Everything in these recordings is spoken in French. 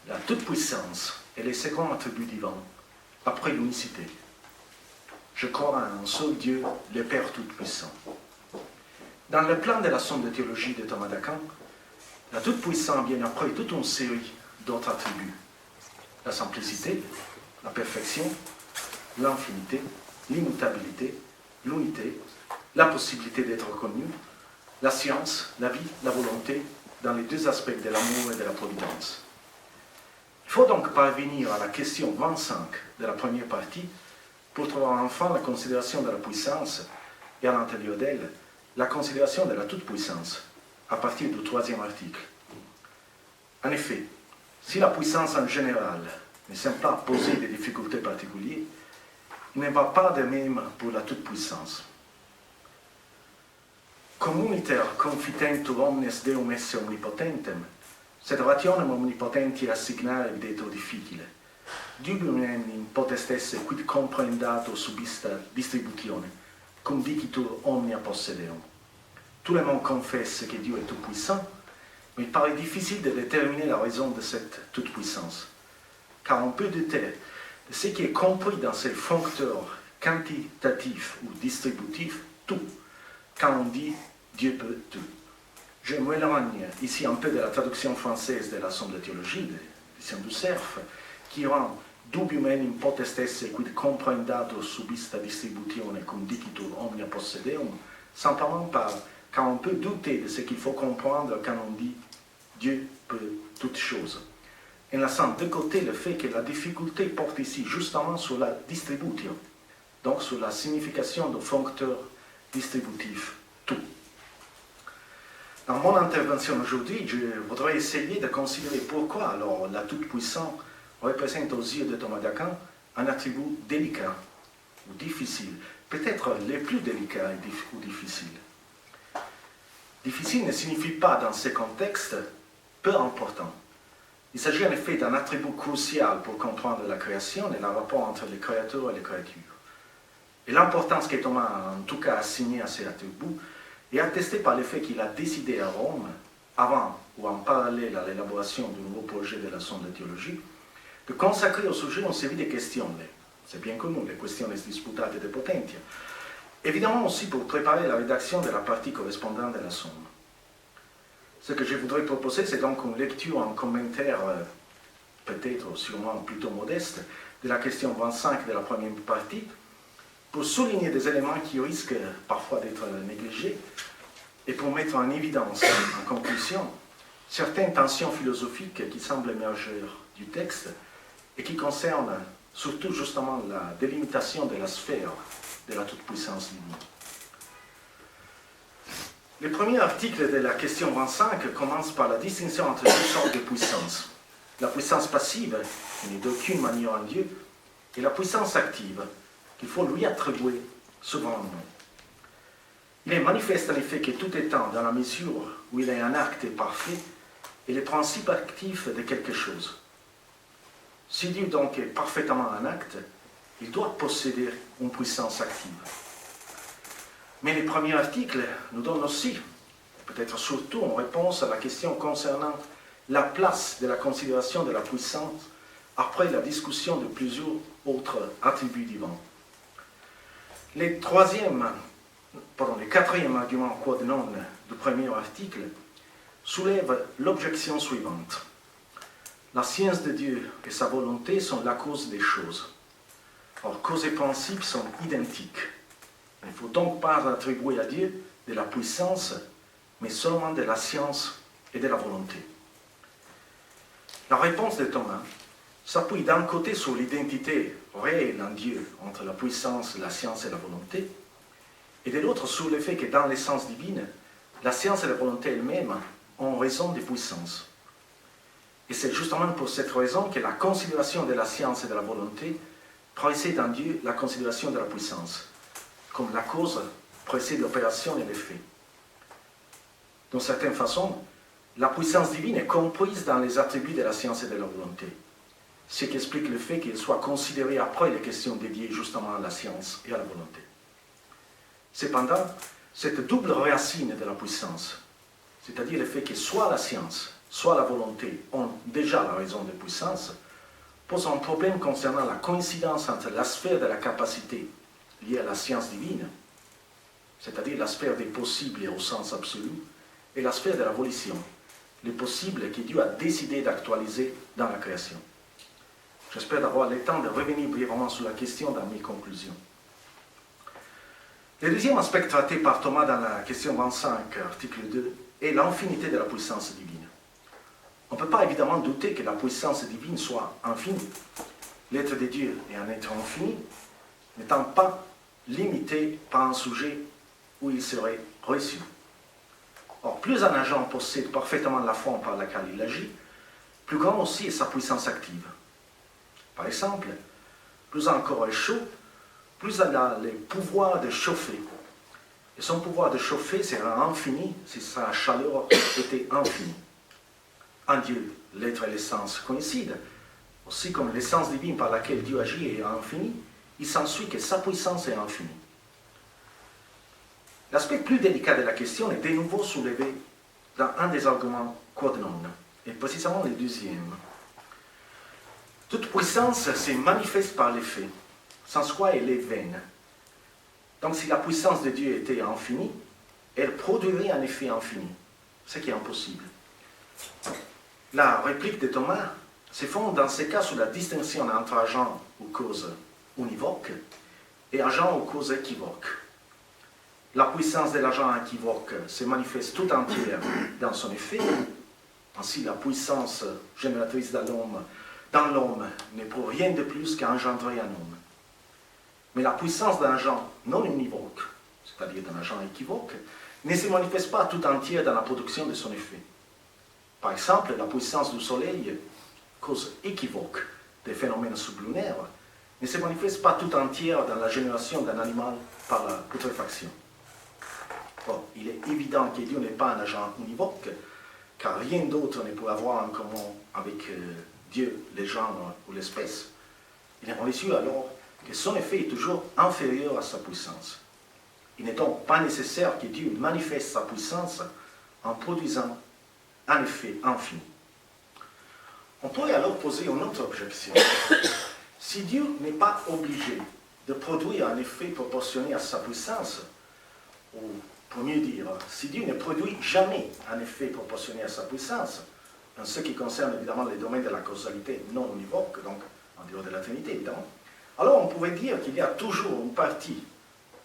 La toute-puissance est le second attribut divin, après l'unicité. Je crois en un seul Dieu, le Père Tout-Puissant. Dans le plan de la somme de théologie de Thomas d'Aquin, la toute-puissance vient après toute une série d'autres attributs. La simplicité, la perfection, l'infinité, l'immutabilité, l'unité, la possibilité d'être connu, la science, la vie, la volonté, dans les deux aspects de l'amour et de la providence. Il faut donc parvenir à la question 25 de la première partie pour trouver enfin la considération de la puissance et à l'intérieur d'elle, la considération de la toute-puissance, à partir du troisième article. En effet, si la puissance en général ne semble pas poser des difficultés particulières, il ne va pas de même pour la toute-puissance. Communiter confitentur omnes Deum esse omnipotentem, sed rationem omnipotenti assignare videtur difficile. Dubium in potestesse quid comprendato subista distributione, cum dicitur omnia possedeum. Tout le monde confesse que Dieu est tout-puissant, mais il paraît difficile de déterminer la raison de cette toute-puissance, car on peut douter de ce qui est compris dans ces foncteurs quantitatifs ou distributifs, tout, quand on dit Dieu peut tout. Je m'éloigne ici un peu de la traduction française de la somme de théologie, de Lucien du Cerf, qui rend dubium enim potestesse quid comprendatur subista distributione cum dicitur omnia possedeum, simplement par quand on peut douter de ce qu'il faut comprendre quand on dit Dieu peut toutes choses. En laissant de côté le fait que la difficulté porte ici justement sur la distribution, donc sur la signification du foncteur distributif tout. Dans mon intervention aujourd'hui, je voudrais essayer de considérer pourquoi alors la toute-puissance représente aux yeux de Thomas d'Aquin un attribut délicat ou difficile, peut-être le plus délicat ou difficile. Difficile ne signifie pas dans ce contexte peu important. Il s'agit en effet d'un attribut crucial pour comprendre la création et le rapport entre le créateur et les créatures. Et l'importance que Thomas a en tout cas assignée à ces attributs est attestée par le fait qu'il a décidé à Rome, avant ou en parallèle à l'élaboration du nouveau projet de la sonde de théologie, de consacrer au sujet une série de questions. C'est bien connu, les questions disputate de potentia. Évidemment aussi pour préparer la rédaction de la partie correspondante de la somme. Ce que je voudrais proposer, c'est donc une lecture, un commentaire, peut-être sûrement plutôt modeste, de la question 25 de la première partie, pour souligner des éléments qui risquent parfois d'être négligés et pour mettre en évidence, en conclusion, certaines tensions philosophiques qui semblent émerger du texte et qui concernent surtout justement la délimitation de la sphère de la toute-puissance divine. Le premier article de la question 25 commence par la distinction entre deux sortes de puissance. La puissance passive, qui n'est d'aucune manière en Dieu, et la puissance active, qu'il faut lui attribuer souvent un nom. Il est manifeste en effet que tout étant dans la mesure où il est un acte parfait, est le principe actif de quelque chose. Si Dieu donc est parfaitement un acte, il doit posséder une puissance active. Mais les premiers articles nous donnent aussi, peut-être surtout en réponse à la question concernant la place de la considération de la puissance après la discussion de plusieurs autres attributs divins. Le quatrième argument quod non du premier article soulève l'objection suivante. La science de Dieu et sa volonté sont la cause des choses. Or, cause et principe sont identiques. Il ne faut donc pas attribuer à Dieu de la puissance, mais seulement de la science et de la volonté. La réponse de Thomas s'appuie d'un côté sur l'identité réelle en Dieu entre la puissance, la science et la volonté, et de l'autre sur le fait que dans l'essence divine, la science et la volonté elles-mêmes ont raison de puissance. Et c'est justement pour cette raison que la considération de la science et de la volonté précède en Dieu la considération de la puissance, comme la cause précède l'opération et l'effet. D'une certaine façon, la puissance divine est comprise dans les attributs de la science et de la volonté, ce qui explique le fait qu'il soit considéré après les questions dédiées justement à la science et à la volonté. Cependant, cette double racine de la puissance, c'est-à-dire le fait que soit la science soit la volonté, ont déjà la raison de puissance, pose un problème concernant la coïncidence entre la sphère de la capacité liée à la science divine, c'est-à-dire la sphère des possibles au sens absolu, et la sphère de la volition, le possible que Dieu a décidé d'actualiser dans la création. J'espère avoir le temps de revenir brièvement sur la question dans mes conclusions. Le deuxième aspect traité par Thomas dans la question 25, article 2, est l'infinité de la puissance divine. On ne peut pas évidemment douter que la puissance divine soit infinie. L'être de Dieu est un être infini, n'étant pas limité par un sujet où il serait reçu. Or, plus un agent possède parfaitement la forme par laquelle il agit, plus grande aussi est sa puissance active. Par exemple, plus un corps est chaud, plus elle a le pouvoir de chauffer. Et son pouvoir de chauffer sera infini si sa chaleur était infinie. En Dieu, l'être et l'essence coïncident. Aussi comme l'essence divine par laquelle Dieu agit est infinie, il s'ensuit que sa puissance est infinie. L'aspect plus délicat de la question est de nouveau soulevé dans un des arguments quod non, et précisément le deuxième. Toute puissance se manifeste par les faits, sans quoi elle est vaine. Donc si la puissance de Dieu était infinie, elle produirait un effet infini, ce qui est impossible. La réplique de Thomas se fonde dans ce cas sur la distinction entre agent ou cause univoque et agent ou cause équivoque. La puissance de l'agent équivoque se manifeste tout entière dans son effet. Ainsi, la puissance génératrice dans l'homme n'est pour rien de plus qu'engendrer un homme. Mais la puissance d'un agent non univoque, c'est-à-dire d'un agent équivoque, ne se manifeste pas tout entière dans la production de son effet. Par exemple, la puissance du soleil, cause équivoque des phénomènes sublunaires, ne se manifeste pas tout entière dans la génération d'un animal par la putréfaction. Bon, il est évident que Dieu n'est pas un agent univoque, car rien d'autre ne peut avoir en commun avec Dieu, les genres ou l'espèce. Il est reçu alors que son effet est toujours inférieur à sa puissance. Il n'est donc pas nécessaire que Dieu manifeste sa puissance en produisant un effet infini. On pourrait alors poser une autre objection. Si Dieu n'est pas obligé de produire un effet proportionné à sa puissance, ou pour mieux dire, si Dieu ne produit jamais un effet proportionné à sa puissance, en ce qui concerne évidemment les domaines de la causalité non univoque, donc en dehors de la Trinité évidemment, alors on pourrait dire qu'il y a toujours une partie,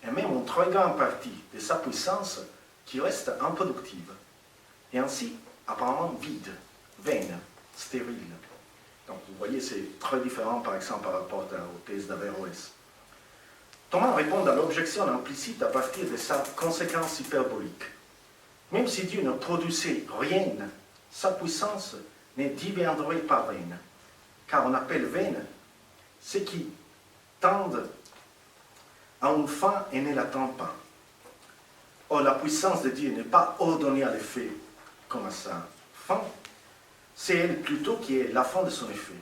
et même une très grande partie de sa puissance qui reste improductive, et ainsi apparemment vide, vaine, stérile. Donc vous voyez, c'est très différent par exemple par rapport aux thèses d'Averroès. Thomas répond à l'objection implicite à partir de sa conséquence hyperbolique. Même si Dieu ne produisait rien, sa puissance ne deviendrait pas vaine, car on appelle vaine ce qui tendent à une fin et ne l'attend pas. Or, la puissance de Dieu n'est pas ordonnée à l'effet comme à sa fin, c'est elle plutôt qui est la fin de son effet.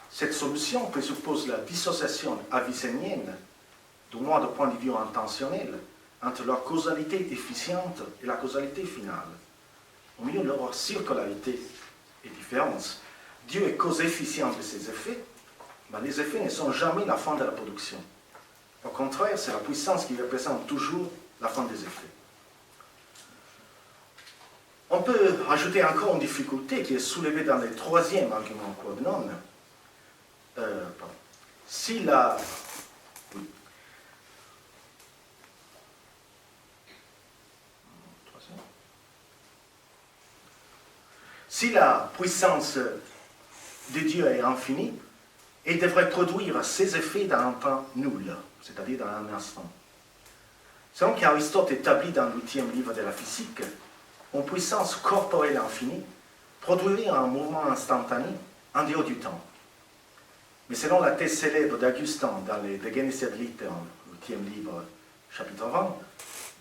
Cette solution présuppose la dissociation avicénienne, du moins du point de vue intentionnel, entre leur causalité efficiente et la causalité finale. Au milieu de leur circularité et différence, Dieu est cause efficiente de ses effets, mais les effets ne sont jamais la fin de la production. Au contraire, c'est la puissance qui représente toujours la fin des effets. On peut ajouter encore une difficulté qui est soulevée dans le troisième argument quod non. Si la... Si la puissance de Dieu est infinie, elle devrait produire ses effets dans un temps nul, c'est-à-dire dans un instant. Selon qu'Aristote établit dans le 8e livre de la physique, une puissance corporelle infinie produirait un mouvement instantané en dehors du temps. Mais selon la thèse célèbre d'Augustin dans le De Genesis Litterum, 8e livre, chapitre 20,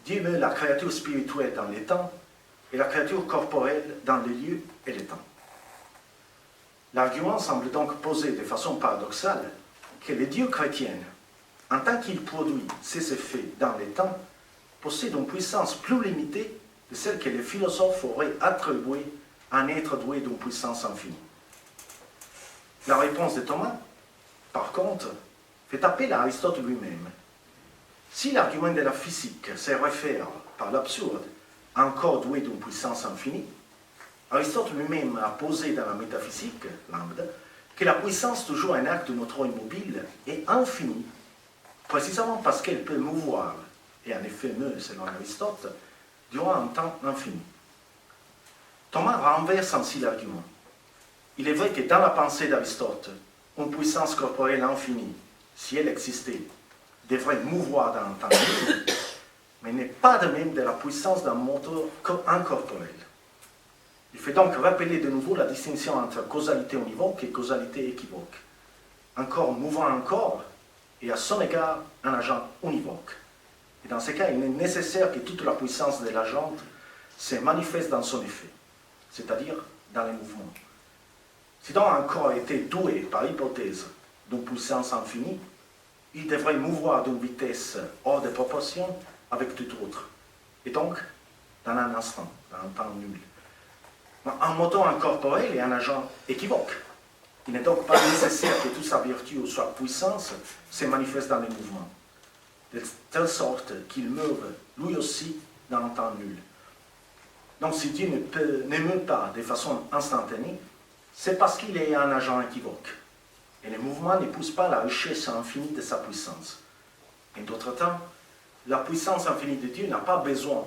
Dieu met la créature spirituelle dans les temps et la créature corporelle dans les lieux et les temps. L'argument semble donc poser de façon paradoxale que le Dieu chrétien, en tant qu'il produit ses effets dans les temps, possède une puissance plus limitée de celle que les philosophes auraient attribuée un être doué d'une puissance infinie? La réponse de Thomas, par contre, fait appel à Aristote lui-même. Si l'argument de la physique se réfère par l'absurde à un corps doué d'une puissance infinie, Aristote lui-même a posé dans la métaphysique, lambda, que la puissance toujours un acte de notre immobile est infinie, précisément parce qu'elle peut mouvoir, et en effet meut, selon Aristote, durant un temps infini. Thomas renverse ainsi l'argument. Il est vrai que dans la pensée d'Aristote, une puissance corporelle infinie, si elle existait, devrait mouvoir dans un temps infini, mais n'est pas de même de la puissance d'un moteur incorporel. Il fait donc rappeler de nouveau la distinction entre causalité univoque et causalité équivoque. Un corps mouvant un corps est à son égard un agent univoque. Et dans ce cas, il est nécessaire que toute la puissance de l'agent se manifeste dans son effet, c'est-à-dire dans les mouvements. Si donc un corps était doué, par hypothèse, d'une puissance infinie, il devrait mouvoir d'une vitesse hors de proportion avec tout autre, et donc dans un instant, dans un temps nul. Un moteur incorporel est un agent équivoque. Il n'est donc pas nécessaire que toute sa vertu ou sa puissance se manifeste dans les mouvements, de telle sorte qu'il meuve lui aussi dans un temps nul. Donc si Dieu ne meut pas de façon instantanée, c'est parce qu'il est un agent équivoque. Et les mouvements n'épousent pas la richesse infinie de sa puissance. En d'autres temps, la puissance infinie de Dieu n'a pas besoin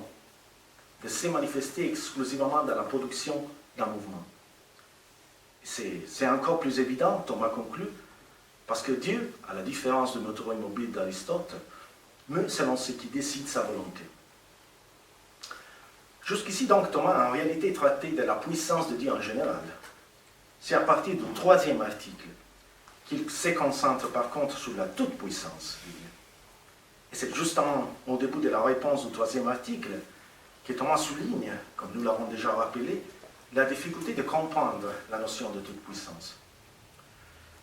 de se manifester exclusivement dans la production d'un mouvement. C'est encore plus évident, Thomas conclut, parce que Dieu, à la différence de notre immobile d'Aristote, meut selon ce qui décide sa volonté. Jusqu'ici donc, Thomas a en réalité traité de la puissance de Dieu en général. C'est à partir du troisième article qu'il se concentre par contre sur la toute-puissance de Dieu. Et c'est justement au début de la réponse du troisième article que Thomas souligne, comme nous l'avons déjà rappelé, la difficulté de comprendre la notion de toute puissance.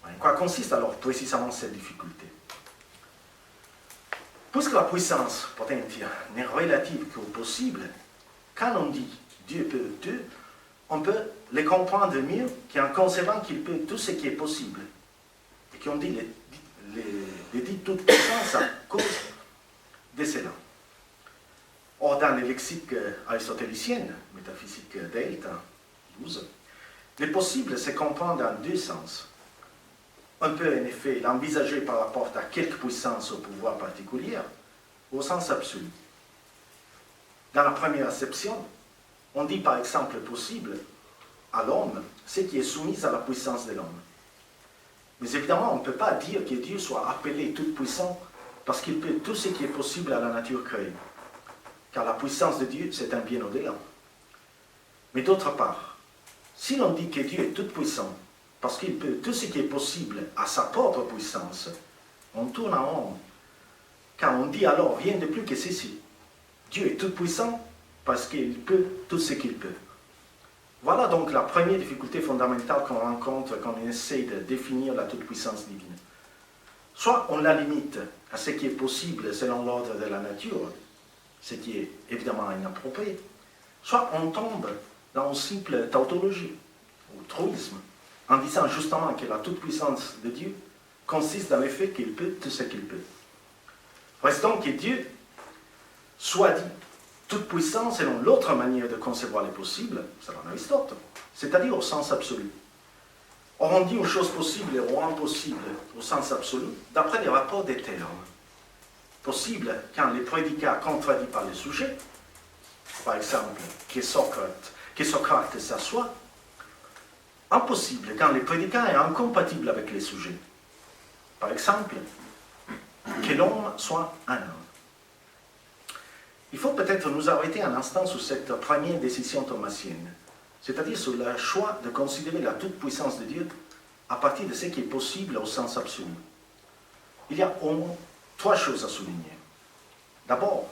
En quoi consiste alors précisément cette difficulté? Puisque la puissance potentia n'est relative qu'au possible, quand on dit Dieu peut tout, on peut le comprendre mieux qu'en concevant qu'il peut tout ce qui est possible, et qu'on dit les dit toute puissance à cause de cela. Or, dans le lexique aristotélicien, métaphysique Delta 12, le possible se comprend dans deux sens. On peut en effet l'envisager par rapport à quelque puissance au pouvoir particulier, au sens absolu. Dans la première acception, on dit par exemple possible à l'homme ce qui est soumis à la puissance de l'homme. Mais évidemment, on ne peut pas dire que Dieu soit appelé tout-puissant parce qu'il peut tout ce qui est possible à la nature créée. Car la puissance de Dieu, c'est un bien au-delà. Mais d'autre part, si l'on dit que Dieu est tout-puissant parce qu'il peut tout ce qui est possible à sa propre puissance, on tourne en rond. Car on dit alors rien de plus que ceci. Dieu est tout-puissant parce qu'il peut tout ce qu'il peut. Voilà donc la première difficulté fondamentale qu'on rencontre quand on essaie de définir la toute-puissance divine. Soit on la limite à ce qui est possible selon l'ordre de la nature, ce qui est évidemment inapproprié, soit on tombe dans une simple tautologie, ou truisme, en disant justement que la toute-puissance de Dieu consiste dans le fait qu'il peut tout ce qu'il peut. Reste donc que Dieu soit dit toute puissance selon l'autre manière de concevoir les possibles, selon Aristote, c'est-à-dire au sens absolu. Or, on dit une chose possible ou impossible au sens absolu d'après les rapports des termes. Possible quand les prédicats contredits par le sujet, par exemple, que Socrate s'assoit, impossible quand le prédicat est incompatible avec les sujets. Par exemple, que l'homme soit un homme. Il faut peut-être nous arrêter un instant sur cette première décision thomasienne, c'est-à-dire sur le choix de considérer la toute-puissance de Dieu à partir de ce qui est possible au sens absolu. Il y a au moins trois choses à souligner. D'abord,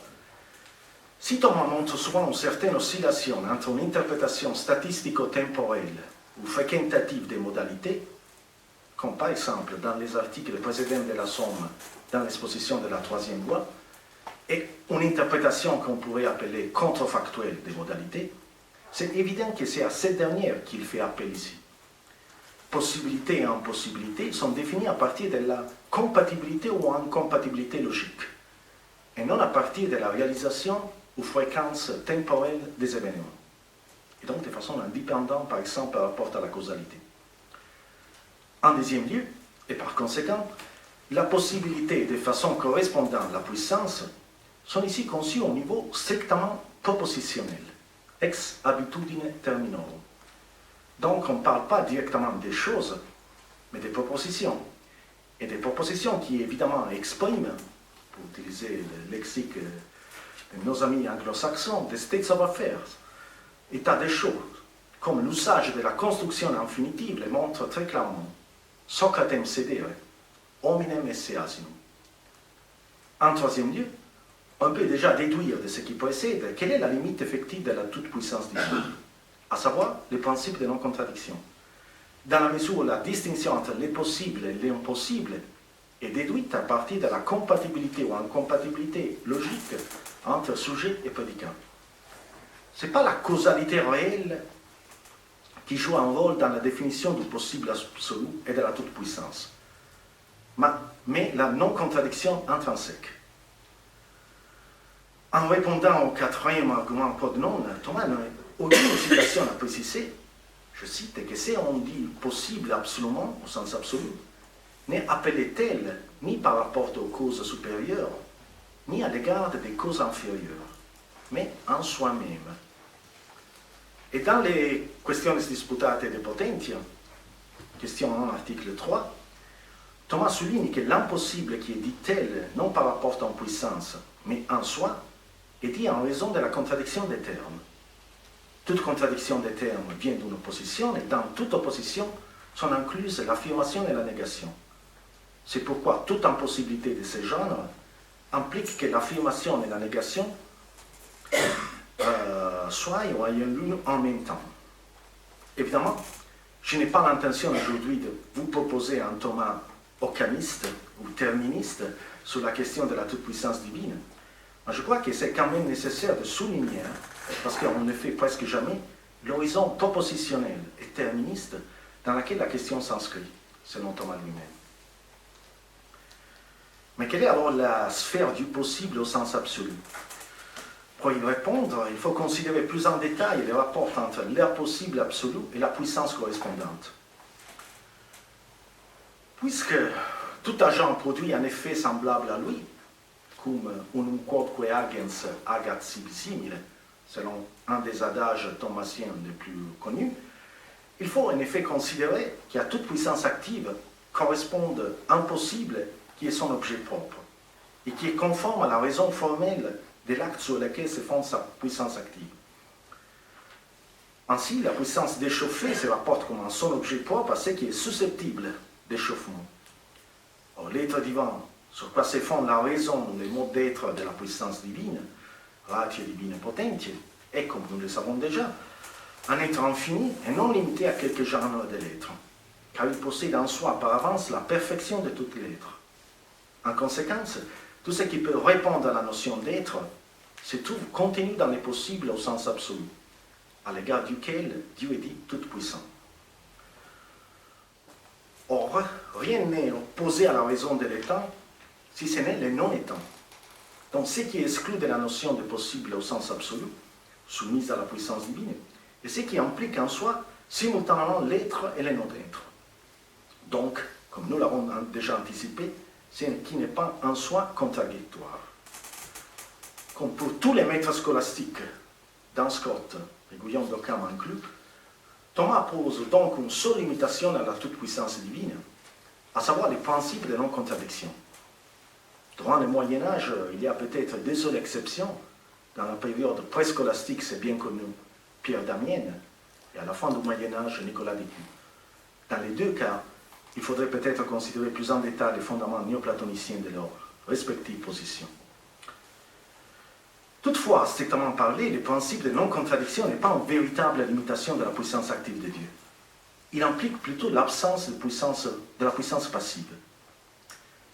si Thomas montre souvent une certaine oscillation entre une interprétation statistico-temporelle ou fréquentative des modalités, comme par exemple dans les articles précédents de la Somme, dans l'exposition de la troisième loi, et une interprétation qu'on pourrait appeler contrefactuelle des modalités, c'est évident que c'est à cette dernière qu'il fait appel ici. Possibilité et impossibilité sont définies à partir de la compatibilité ou incompatibilité logique, et non à partir de la réalisation ou fréquence temporelle des événements, et donc de façon indépendante, par exemple, par rapport à la causalité. En deuxième lieu, et par conséquent, la possibilité de façon correspondante à la puissance sont ici conçues au niveau strictement propositionnel, ex habitudine terminorum. Donc on ne parle pas directement des choses, mais des propositions. Et des propositions qui évidemment expriment, pour utiliser le lexique de nos amis anglo-saxons, des states of affairs, état des choses, comme l'usage de la construction infinitive le montre très clairement. Socratem sedere, hominem esse asinum. En troisième lieu, on peut déjà déduire de ce qui précède quelle est la limite effective de la toute-puissance divine, à savoir le principe de non-contradiction, dans la mesure où la distinction entre les possibles et l'impossible est déduite à partir de la compatibilité ou incompatibilité logique entre sujet et prédicat. Ce n'est pas la causalité réelle qui joue un rôle dans la définition du possible absolu et de la toute-puissance, mais la non-contradiction intrinsèque. En répondant au quatrième argument pod non, Thomas n'a aucune citation à préciser, je cite, que si on dit possible absolument, au sens absolu, n'est appelé tel ni par rapport aux causes supérieures, ni à l'égard des causes inférieures, mais en soi-même. Et dans les questions disputate de potentia, question 1, article 3, Thomas souligne que l'impossible qui est dit tel, non par rapport en puissance, mais en soi, est dit en raison de la contradiction des termes. Toute contradiction des termes vient d'une opposition, et dans toute opposition sont incluses l'affirmation et la négation. C'est pourquoi toute impossibilité de ce genre implique que l'affirmation et la négation soient ou aient lieu en même temps. Évidemment, je n'ai pas l'intention aujourd'hui de vous proposer un Thomas ocamiste ou terministe sur la question de la toute-puissance divine. Mais je crois que c'est quand même nécessaire de souligner, parce qu'on ne fait presque jamais, l'horizon propositionnel et terministe dans lequel la question s'inscrit, selon Thomas lui-même. Mais quelle est alors la sphère du possible au sens absolu? Pour y répondre, il faut considérer plus en détail les rapports entre l'air possible absolu et la puissance correspondante. Puisque tout agent produit un effet semblable à lui, cum unum quodque agens agat sibi simile, selon un des adages thomasiens les plus connus, il faut en effet considérer qu'à toute puissance active corresponde un possible qui est son objet propre, et qui est conforme à la raison formelle de l'acte sur lequel se fonde sa puissance active. Ainsi, la puissance d'échauffer se rapporte comme son objet propre à ce qui est susceptible d'échauffement. Or, l'être divin, sur quoi se fonde la raison, les modes d'être de la puissance divine, ratio divine potentiae, est, comme nous le savons déjà, un être infini et non limité à quelques genres de l'être, car il possède en soi par avance la perfection de tout l'être. En conséquence, tout ce qui peut répondre à la notion d'être se trouve contenu dans les possibles au sens absolu, à l'égard duquel Dieu est dit tout-puissant. Or, rien n'est opposé à la raison de l'étant, si ce n'est le non-étant. Donc, ce qui exclut de la notion de possible au sens absolu, soumise à la puissance divine, et ce qui implique en soi simultanément l'être et le non-être. Donc, comme nous l'avons déjà anticipé, ce qui n'est pas en soi contradictoire. Comme pour tous les maîtres scolastiques, dans Scott et Guillaume d'Occam inclus, Thomas pose donc une seule limitation à la toute-puissance divine, à savoir les principes de non-contradiction. Durant le Moyen-Âge, il y a peut-être deux seules exceptions. Dans la période préscolastique, c'est bien connu, Pierre Damiens, et à la fin du Moyen-Âge, Nicolas Décu. Dans les deux cas, il faudrait peut-être considérer plus en détail les fondements néoplatoniciens de leurs respectives positions. Toutefois, strictement parlé, le principe de non-contradiction n'est pas une véritable limitation de la puissance active de Dieu. Il implique plutôt l'absence de la puissance passive.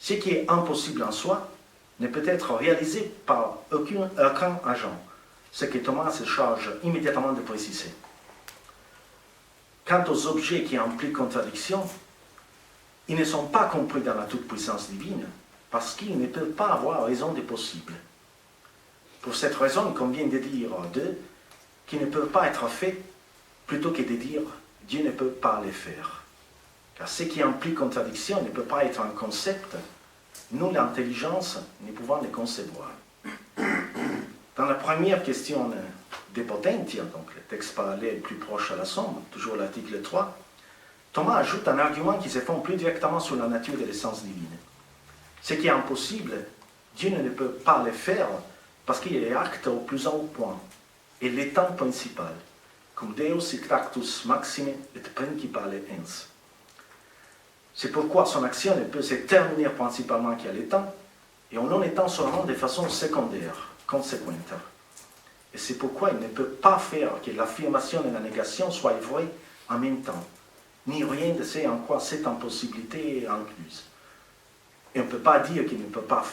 Ce qui est impossible en soi ne peut être réalisé par aucun agent, ce que Thomas se charge immédiatement de préciser. Quant aux objets qui impliquent contradiction, ils ne sont pas compris dans la toute-puissance divine parce qu'ils ne peuvent pas avoir raison de possible. Pour cette raison, il convient de dire d'eux qu'ils ne peuvent pas être faits plutôt que de dire Dieu ne peut pas les faire. Car ce qui implique contradiction ne peut pas être un concept, nous, l'intelligence, ne pouvons le concevoir. Dans la première question des potentia, donc le texte parallèle plus proche à la somme, toujours l'article 3, Thomas ajoute un argument qui se fonde plus directement sur la nature de l'essence divine. Ce qui est impossible, Dieu ne peut pas le faire parce qu'il est acte au plus haut point, et l'état principal, cum Deus sic actus maxime et principale ens. C'est pourquoi son action ne peut se terminer principalement qu'à l'état, et en étant seulement de façon secondaire, conséquente. Et c'est pourquoi il ne peut pas faire que l'affirmation et la négation soient vraies en même temps, ni rien de ce en quoi cette impossibilité est incluse. Et on ne peut pas dire qu'il ne peut pas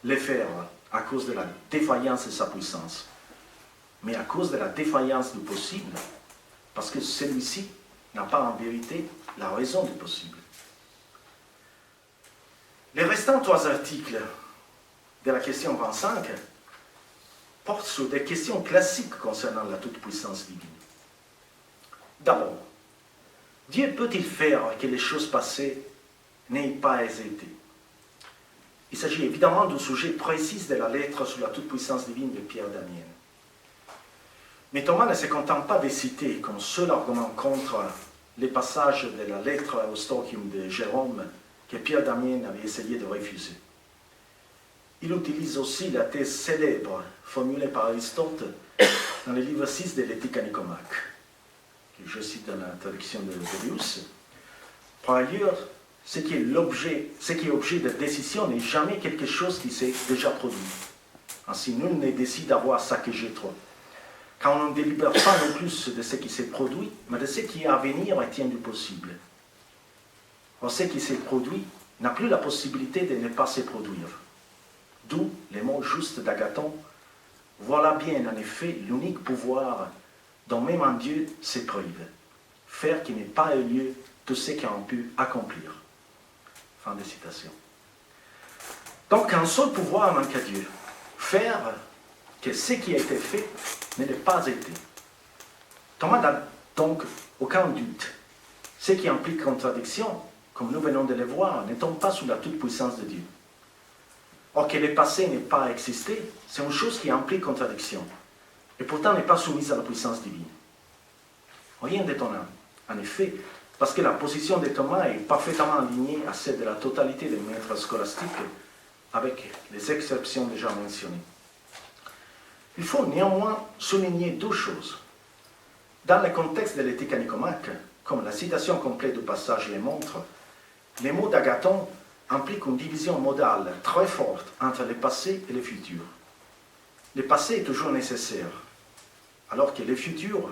le faire à cause de la défaillance de sa puissance, mais à cause de la défaillance du possible, parce que celui-ci n'a pas en vérité la raison du possible. Les restants 3 articles de la question 25 portent sur des questions classiques concernant la toute-puissance divine. D'abord, Dieu peut-il faire que les choses passées n'aient pas été? Il s'agit évidemment du sujet précis de la lettre sur la toute-puissance divine de Pierre Damien. Mais Thomas ne se contente pas de citer comme seul argument contre les passages de la lettre au Stoichium de Jérôme que Pierre Damien avait essayé de refuser. Il utilise aussi la thèse célèbre formulée par Aristote dans le livre 6 de l'Éthique à Nicomaque, que je cite dans la traduction de Vélius. Par ailleurs, ce qui est objet de décision n'est jamais quelque chose qui s'est déjà produit. Ainsi, nul ne décide d'avoir saccagé trop. Car on ne délibère pas non plus de ce qui s'est produit, mais de ce qui est à venir et tient du possible. Or, ce qui s'est produit n'a plus la possibilité de ne pas se produire. D'où les mots justes d'Agathon. Voilà bien, en effet, l'unique pouvoir dont même un Dieu s'éprouve, faire qu'il n'ait pas eu lieu tout ce qu'on a pu accomplir. Fin de citation. Donc, un seul pouvoir manque à Dieu, faire que ce qui a été fait ne l'ait pas été. Thomas n'a donc aucun doute. Ce qui implique contradiction, comme nous venons de le voir, ne tombe pas sous la toute-puissance de Dieu. Or, que le passé n'ait pas existé, c'est une chose qui implique contradiction, et pourtant n'est pas soumise à la puissance divine. Rien d'étonnant, en effet, parce que la position de Thomas est parfaitement alignée à celle de la totalité des maîtres scolastiques, avec les exceptions déjà mentionnées. Il faut néanmoins souligner 2 choses. Dans le contexte de l'Éthique à Nicomaque, comme la citation complète du passage le montre, les mots d'Agathon impliquent une division modale très forte entre le passé et le futur. Le passé est toujours nécessaire, alors que le futur,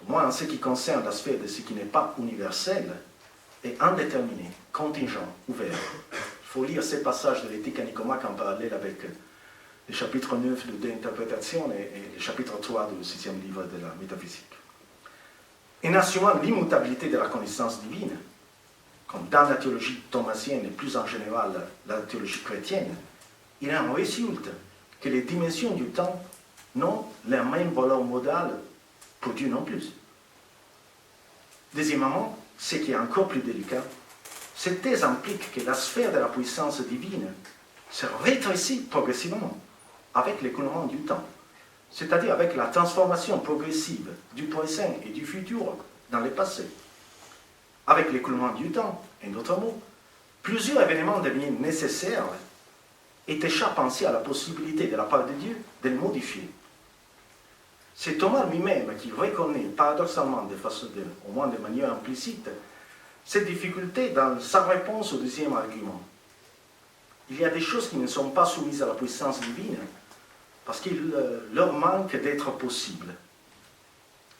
au moins en ce qui concerne l'aspect de ce qui n'est pas universel, est indéterminé, contingent, ouvert. Il faut lire ces passages de l'Éthique à Nicomaque en parallèle avec le chapitre 9 de l'interprétation et le chapitre 3 du 6e livre de la métaphysique. En assumant l'immutabilité de la connaissance divine, comme dans la théologie thomasienne et plus en général la théologie chrétienne, il en résulte que les dimensions du temps n'ont la même valeur modale pour Dieu non plus. Deuxièmement, ce qui est encore plus délicat, cette thèse implique que la sphère de la puissance divine se rétrécit progressivement avec l'écoulement du temps, c'est-à-dire avec la transformation progressive du présent et du futur dans le passé. Avec l'écoulement du temps, en d'autres mots, plusieurs événements deviennent nécessaires et échappent ainsi à la possibilité de la part de Dieu de les modifier. C'est Thomas lui-même qui reconnaît paradoxalement, au moins de manière implicite, cette difficulté dans sa réponse au deuxième argument. Il y a des choses qui ne sont pas soumises à la puissance divine parce qu'il leur manque d'être possibles.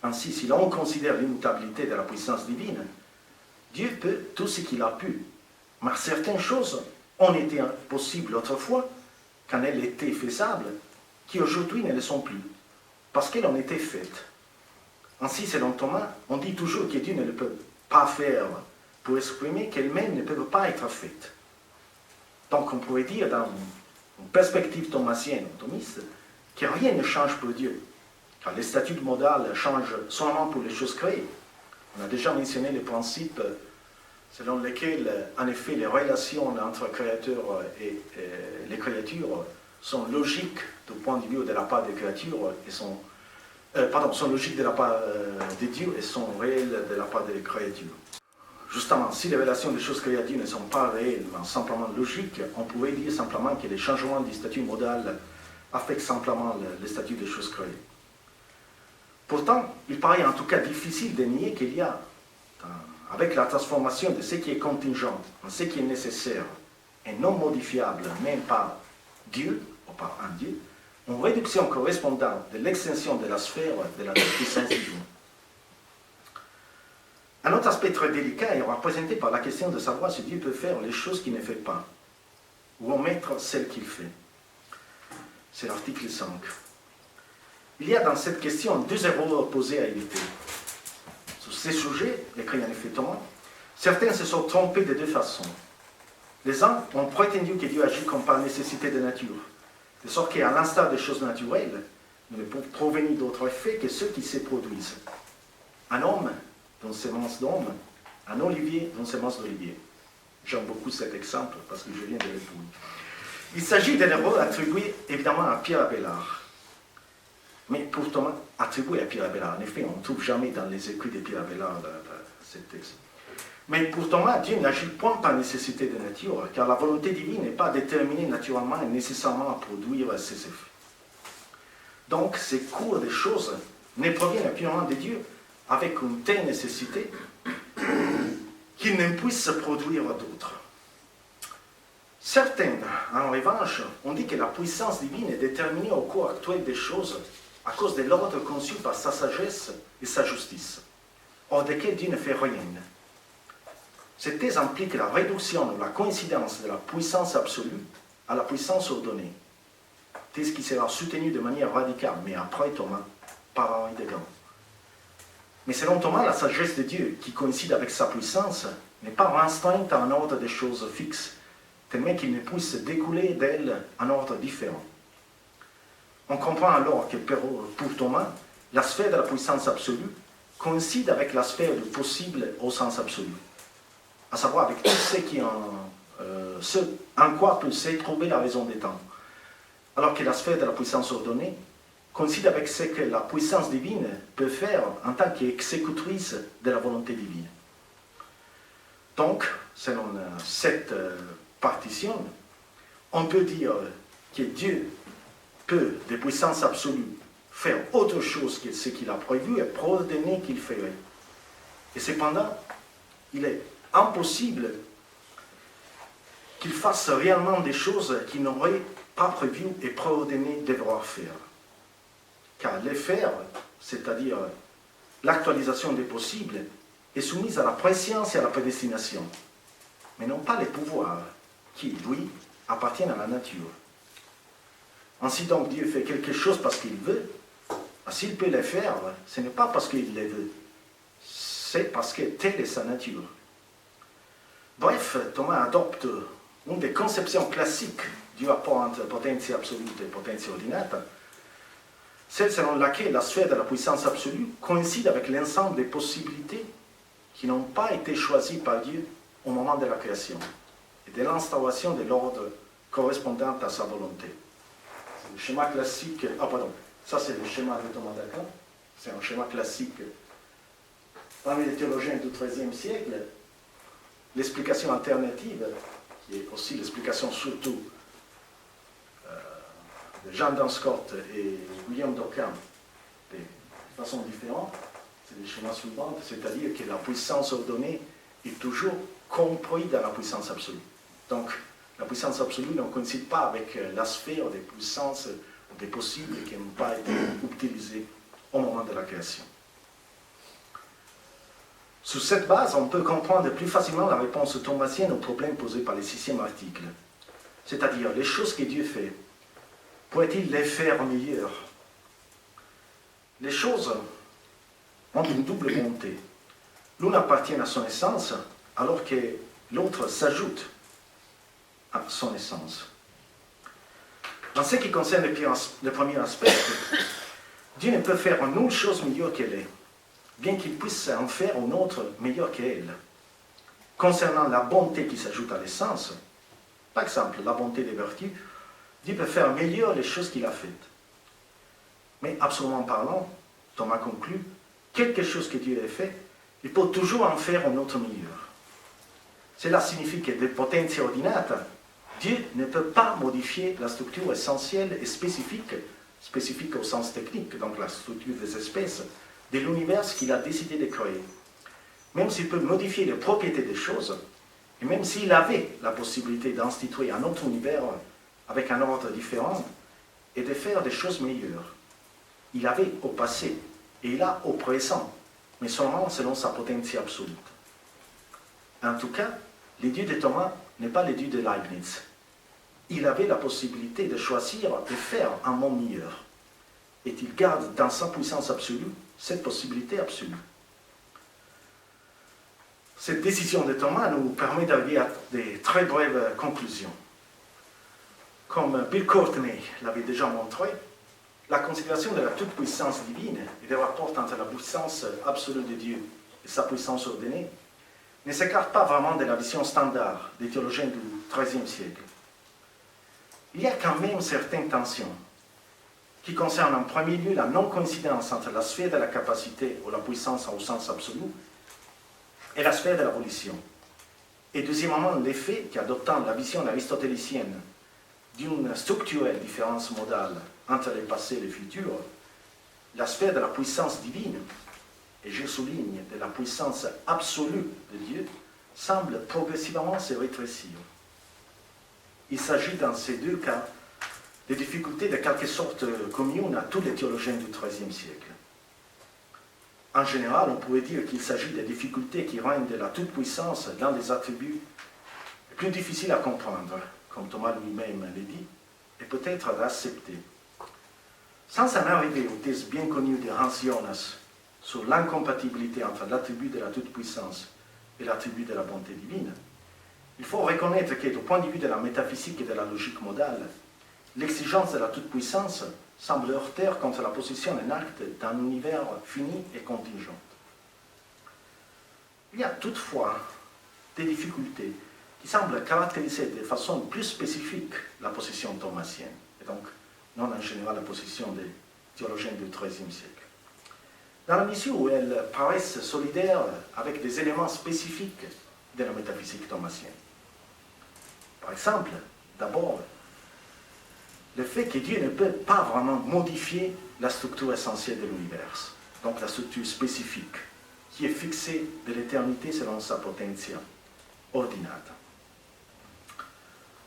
Ainsi, si l'on considère l'immutabilité de la puissance divine, Dieu peut tout ce qu'il a pu, mais certaines choses ont été possibles autrefois, quand elles étaient faisables, qui aujourd'hui ne le sont plus, parce qu'elles ont été faites. Ainsi, selon Thomas, on dit toujours que Dieu ne le peut pas faire pour exprimer qu'elles-mêmes ne peuvent pas être faites. Donc on pourrait dire, dans une perspective thomasienne, thomiste, que rien ne change pour Dieu, car les statuts modales changent seulement pour les choses créées. On a déjà mentionné les principes selon lesquels, en effet, les relations entre le Créateur et les créatures sont logiques du point de vue de la part des créatures et sont logiques de la part de Dieu et sont réelles de la part des créatures. Justement, si les relations des choses créées ne sont pas réellement, simplement logiques, on pourrait dire simplement que les changements du statut modal affectent simplement le statut des choses créées. Pourtant, il paraît en tout cas difficile de nier qu'il y a, avec la transformation de ce qui est contingent en ce qui est nécessaire et non modifiable, même par Dieu ou par un Dieu, une réduction correspondante de l'extension de la sphère de la puissance divine. Un autre aspect très délicat est représenté par la question de savoir si Dieu peut faire les choses qu'il ne fait pas, ou omettre celles qu'il fait. C'est l'article 5. Il y a dans cette question deux erreurs opposées à éviter. Sur ces sujets, écrit en effet Thomas, certains se sont trompés de deux façons. Les uns ont prétendu que Dieu agit comme par nécessité de nature, de sorte qu'à l'instar des choses naturelles, nous ne pouvons provenir d'autres effets que ceux qui se produisent. Un homme d'une semence d'homme, un olivier d'une semence d'olivier. J'aime beaucoup cet exemple parce que je viens de le trouver. Il s'agit d'un erreur attribué évidemment à Pierre Abélard. Mais pour Thomas, attribué à Pierre Abélard, en effet, on ne trouve jamais dans les écrits de Pierre Abélard cette texte. Mais pour Thomas, Dieu n'agit point par nécessité de nature, car la volonté divine n'est pas déterminée naturellement et nécessairement à produire ses effets. Donc, ces cours des choses ne proviennent purement de Dieu, avec une telle nécessité qu'il ne puisse produire d'autres. Certains, en revanche, ont dit que la puissance divine est déterminée au cours actuel des choses à cause de l'ordre conçu par sa sagesse et sa justice, hors desquels Dieu ne fait rien. Cette thèse implique la réduction ou la coïncidence de la puissance absolue à la puissance ordonnée, thèse qui sera soutenue de manière radicale, mais après Thomas, par Henri de Gand. Mais selon Thomas, la sagesse de Dieu, qui coïncide avec sa puissance, n'est pas restreinte à un ordre de choses fixes, tellement qu'il ne puisse découler d'elle un ordre différent. On comprend alors que pour Thomas, la sphère de la puissance absolue coïncide avec la sphère du possible au sens absolu, à savoir avec tout ce en quoi peut se trouver la raison des temps, alors que la sphère de la puissance ordonnée coïncide avec ce que la puissance divine peut faire en tant qu'exécutrice de la volonté divine. Donc, selon cette partition, on peut dire que Dieu peut, de puissance absolue, faire autre chose que ce qu'il a prévu et préordonné qu'il ferait. Et cependant, il est impossible qu'il fasse réellement des choses qu'il n'aurait pas prévues et préordonné devoir faire. Car les faire, c'est-à-dire l'actualisation des possibles, est soumise à la préscience et à la prédestination, mais non pas les pouvoirs qui, lui, appartiennent à la nature. Ainsi donc, Dieu fait quelque chose parce qu'il veut. S'il peut le faire, ce n'est pas parce qu'il le veut, c'est parce que telle est sa nature. Bref, Thomas adopte une des conceptions classiques du rapport entre potentiel absolue et potentiel ordinate, celle selon laquelle la sphère de la puissance absolue coïncide avec l'ensemble des possibilités qui n'ont pas été choisies par Dieu au moment de la création et de l'instauration de l'ordre correspondant à sa volonté. C'est le schéma classique, ça c'est le schéma de Thomas d'Aquin, c'est un schéma classique parmi les théologiens du XIIIe siècle. L'explication alternative, qui est aussi l'explication surtout de Jean Dunscott et William Dockham, de façon différente, c'est le schéma suivant, c'est-à-dire que la puissance ordonnée est toujours comprise dans la puissance absolue. Donc, la puissance absolue ne coïncide pas avec la sphère des puissances ou des possibles qui n'ont pas été utilisés au moment de la création. Sur cette base, on peut comprendre plus facilement la réponse thomasienne au problème posé par le 6e article, c'est-à-dire les choses que Dieu fait pourrait-il les faire meilleurs? Les choses ont une double bonté. L'une appartient à son essence, alors que l'autre s'ajoute à son essence. En ce qui concerne le premier aspect, Dieu ne peut faire nulle chose meilleure qu'elle est, bien qu'il puisse en faire une autre meilleure qu'elle. Concernant la bonté qui s'ajoute à l'essence, par exemple la bonté des vertus, Dieu peut faire meilleure les choses qu'il a faites. Mais absolument parlant, Thomas conclut, quelque chose que Dieu ait fait, il peut toujours en faire une autre meilleure. Cela signifie que de potentia ordinata, Dieu ne peut pas modifier la structure essentielle et spécifique au sens technique, donc la structure des espèces, de l'univers qu'il a décidé de créer. Même s'il peut modifier les propriétés des choses, et même s'il avait la possibilité d'instituer un autre univers avec un ordre différent, et de faire des choses meilleures. Il avait au passé, et il a au présent, mais seulement selon sa potentia absolue. En tout cas, le Dieu de Thomas n'est pas le Dieu de Leibniz. Il avait la possibilité de choisir de faire un monde meilleur. Et il garde dans sa puissance absolue cette possibilité absolue. Cette décision de Thomas nous permet d'arriver à des très brèves conclusions. Comme Bill Courtney l'avait déjà montré, la considération de la toute-puissance divine et des rapports entre la puissance absolue de Dieu et sa puissance ordonnée ne s'écarte pas vraiment de la vision standard des théologiens du XIIIe siècle. Il y a quand même certaines tensions qui concernent en premier lieu la non-coïncidence entre la sphère de la capacité ou la puissance au sens absolu et la sphère de la volition. Et deuxièmement, l'effet qu'adoptant la vision aristotélicienne d'une structurelle différence modale entre le passé et le futur, la sphère de la puissance divine, et je souligne de la puissance absolue de Dieu, semble progressivement se rétrécir. Il s'agit dans ces deux cas de difficultés de quelque sorte communes à tous les théologiens du XIIIe siècle. En général, on pourrait dire qu'il s'agit de difficultés qui rendent la toute-puissance l'un des attributs les plus difficiles à comprendre, comme Thomas lui-même le dit, et peut-être à accepter. Sans en arriver aux thèses bien connues de Hans Jonas sur l'incompatibilité entre l'attribut de la toute-puissance et l'attribut de la bonté divine, il faut reconnaître que, du point de vue de la métaphysique et de la logique modale, l'exigence de la toute-puissance semble heurter contre la position en acte d'un univers fini et contingent. Il y a toutefois des difficultés qui semblent caractériser de façon plus spécifique la position thomasienne, et donc non en général la position des théologiens du XIIIe siècle. Dans la mesure où elles paraissent solidaires avec des éléments spécifiques de la métaphysique thomasienne. Par exemple, d'abord, le fait que Dieu ne peut pas vraiment modifier la structure essentielle de l'univers, donc la structure spécifique, qui est fixée de l'éternité selon sa potentia ordinata.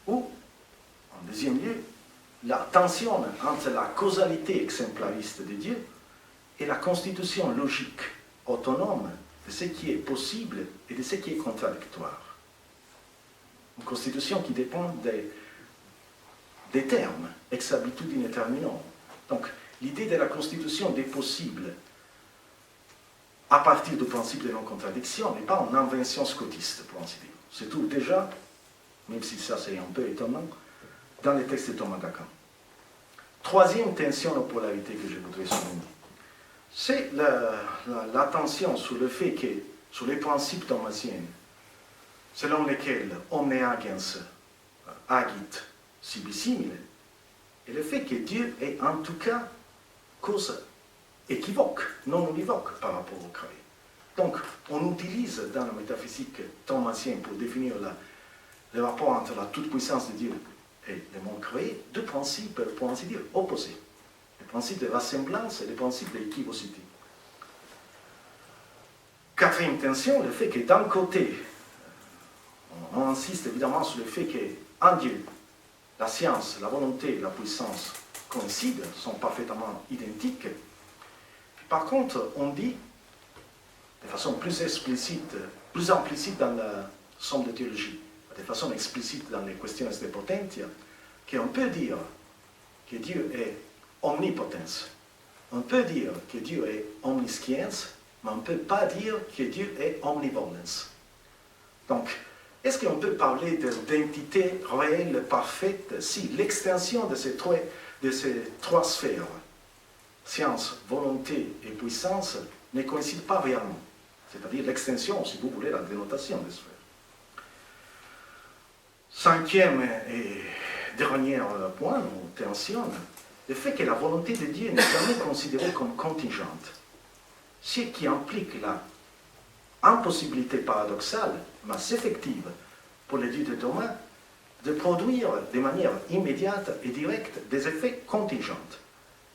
Ou, en deuxième lieu, la tension entre la causalité exemplariste de Dieu et la constitution logique autonome de ce qui est possible et de ce qui est contradictoire. Une constitution qui dépend des termes, ex habitudine terminum. Donc, l'idée de la constitution des possibles à partir du principe de non-contradiction n'est pas une invention scotiste, pour ainsi dire. C'est tout déjà, même si ça c'est un peu étonnant, dans les textes de Thomas d'Aquin. Troisième tension de polarité que je voudrais souligner, c'est la tension sur le fait que, sur les principes thomasiens, selon lesquels omne agens agit sibi simile, et le fait que Dieu est en tout cas cause équivoque, non univoque par rapport au créé. Donc, on utilise dans la métaphysique thomasienne pour définir le rapport entre la toute-puissance de Dieu et le monde créé, deux principes, pour ainsi dire, opposés. Le principe de ressemblance et le principe de l'équivocité. Quatrième tension, le fait que d'un côté, on insiste évidemment sur le fait qu'en Dieu, la science, la volonté et la puissance coïncident, sont parfaitement identiques. Par contre, on dit, de façon plus explicite, plus implicite dans la somme de théologie, de façon explicite dans les questions de potentia, qu'on peut dire que Dieu est omnipotence. On peut dire que Dieu est omniscience, mais on ne peut pas dire que Dieu est omnivolence. Donc, est-ce qu'on peut parler d'entité réelle parfaite si l'extension de ces trois sphères, science, volonté et puissance, ne coïncide pas réellement? C'est-à-dire l'extension, si vous voulez, la dénotation des sphères. Cinquième et dernier point, ou tension, le fait que la volonté de Dieu n'est jamais considérée comme contingente, ce qui implique la impossibilité paradoxale, mais effective, pour le Dieu de Thomas, de produire de manière immédiate et directe des effets contingents,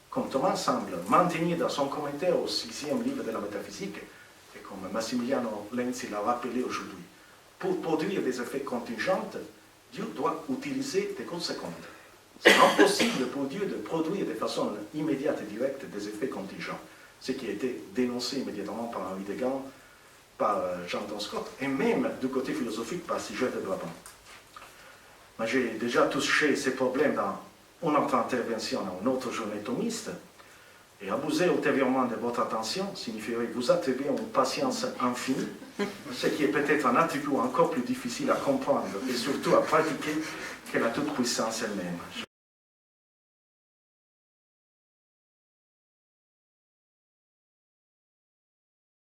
comme Thomas semble maintenir dans son commentaire au 6e livre de la métaphysique, et comme Massimiliano Lenzi l'a rappelé aujourd'hui. Pour produire des effets contingents, Dieu doit utiliser des causes secondes. C'est impossible pour Dieu de produire de façon immédiate et directe des effets contingents, ce qui a été dénoncé immédiatement par Henri Degan, par Jean Scott, et même du côté philosophique par Siget de Brabant. Mais j'ai déjà touché ces problèmes dans une autre intervention, dans une autre journée thomiste, et abuser ultérieurement de votre attention signifierait vous attribuer une patience infinie, ce qui est peut-être un attribut encore plus difficile à comprendre et surtout à pratiquer que la toute-puissance elle-même.